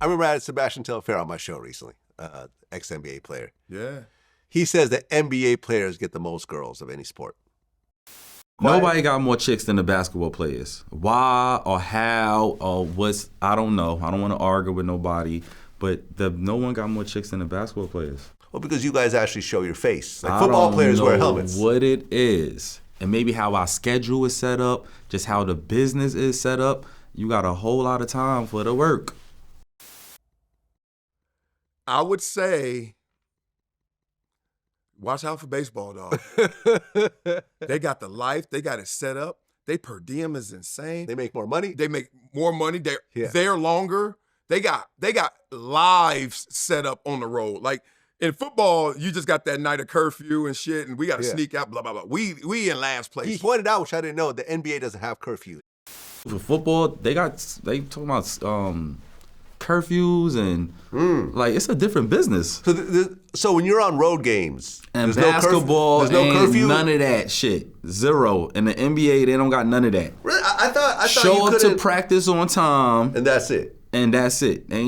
I remember I had Sebastian Telfair on my show recently, ex-NBA player. Yeah. He says that NBA players get the most girls of any sport. Nobody got more chicks than the basketball players. Why or how or what's, I don't know. I don't want to argue with nobody, but no one got more chicks than the basketball players. Well, because you guys actually show your face. Like football players wear helmets. What it is, and maybe how our schedule is set up, just how the business is set up. You got a whole lot of time for the work. I would say, watch out for baseball, dog. They got the life. They got it set up. They per diem is insane. They make more money. They make more money. They're there longer. They got lives set up on the road. Like in football, you just got that night of curfew and shit, and we got to sneak out. Blah blah blah. We in last place. He pointed out, which I didn't know, the NBA doesn't have curfew. For football, they talking about curfews and like it's a different business. So when you're on road games and basketball, there's no curfew? None of that shit. Zero. In the NBA, they don't got none of that. Really? I thought show up to practice on time, and that's it. Ain't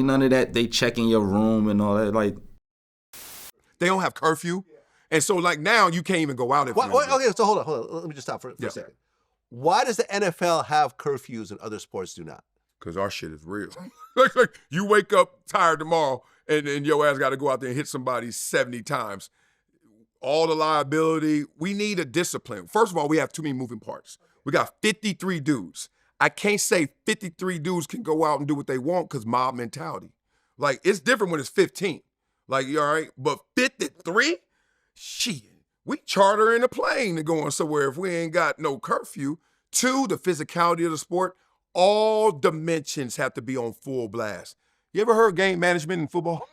none of that. They checking your room and all that. Like they don't have curfew, and so like now you can't even go out. Okay, so hold on. Let me just stop for a second. Why does the NFL have curfews and other sports do not? Because our shit is real. like you wake up tired tomorrow and your ass got to go out there and hit somebody 70 times. All the liability. We need a discipline. First of all, we have too many moving parts. We got 53 dudes. I can't say 53 dudes can go out and do what they want because mob mentality. Like, it's different when it's 15. Like, you all right? But 53? Shit. We chartering a plane to go on somewhere if we ain't got no curfew. 2, the physicality of the sport. All dimensions have to be on full blast. You ever heard game management in football?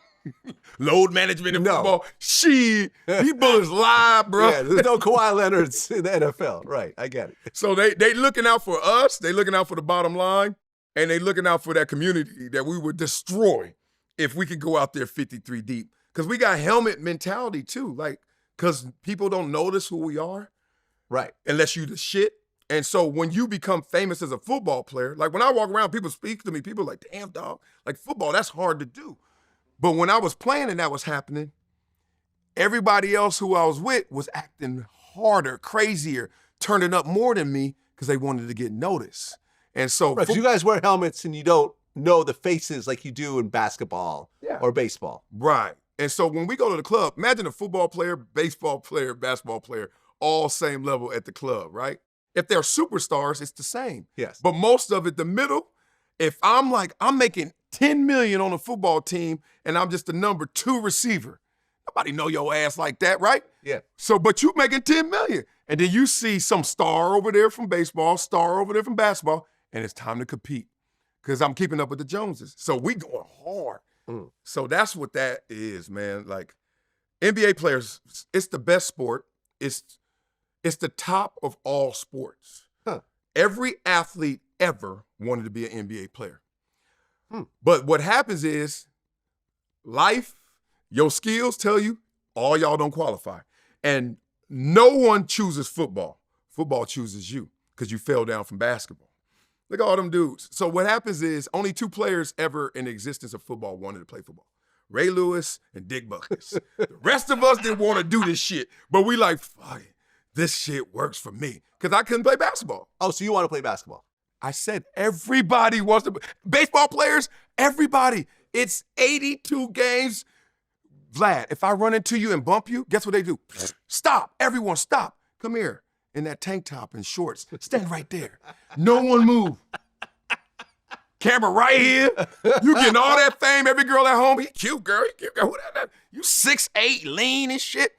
Load management in football? Shit, these bullets live, bro. Yeah, there's no Kawhi Leonards in the NFL. Right, I get it. So they looking out for us, they looking out for the bottom line, and they looking out for that community that we would destroy if we could go out there 53 deep. Because we got helmet mentality too, like, because people don't notice who we are. Right. Unless you the shit. And so when you become famous as a football player, like when I walk around, people speak to me, people are like, damn, dog, like football, that's hard to do. But when I was playing and that was happening, everybody else who I was with was acting harder, crazier, turning up more than me because they wanted to get noticed. And so right, you guys wear helmets and you don't know the faces like you do in basketball or baseball. Right. And so when we go to the club, imagine a football player, baseball player, basketball player, all same level at the club, right? If they're superstars, it's the same. Yes. But most of it, the middle, if I'm making $10 million on a football team and I'm just the number 2 receiver, nobody know your ass like that, right? Yeah. So, but you making $10 million. And then you see some star over there from baseball, star over there from basketball, and it's time to compete because I'm keeping up with the Joneses. So we going hard. So that's what that is, man. Like NBA players, it's the best sport. It's the top of all sports. Huh. Every athlete ever wanted to be an NBA player. But what happens is life, your skills tell you all y'all don't qualify. And no one chooses football. Football chooses you because you fell down from basketball. Look at all them dudes. So what happens is only 2 players ever in the existence of football wanted to play football. Ray Lewis and Dick Buckus. The rest of us didn't want to do this shit. But we like, fuck it. This shit works for me because I couldn't play basketball. Oh, so you want to play basketball? I said everybody wants to. Baseball players, everybody. It's 82 games. Vlad, if I run into you and bump you, guess what they do? Stop. Everyone stop. Come here in that tank top and shorts. Stand right there. No one move. Camera right here. You getting all that fame. Every girl at home, he cute, girl. He cute, girl. Who that? You 6'8", lean and shit.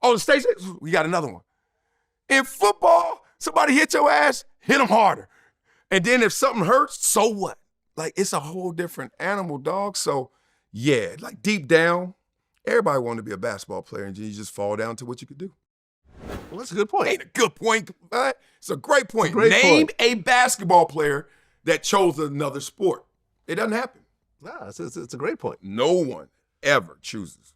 On the stage, we got another one. In football, somebody hit your ass, hit them harder. And then if something hurts, so what? Like, it's a whole different animal, dog. So, yeah, like deep down, everybody wanted to be a basketball player, and you just fall down to what you could do. Well, that's a good point. Ain't a good point. It's a great point. Name a basketball player that chose another sport. It doesn't happen. No, it's a great point. No one ever chooses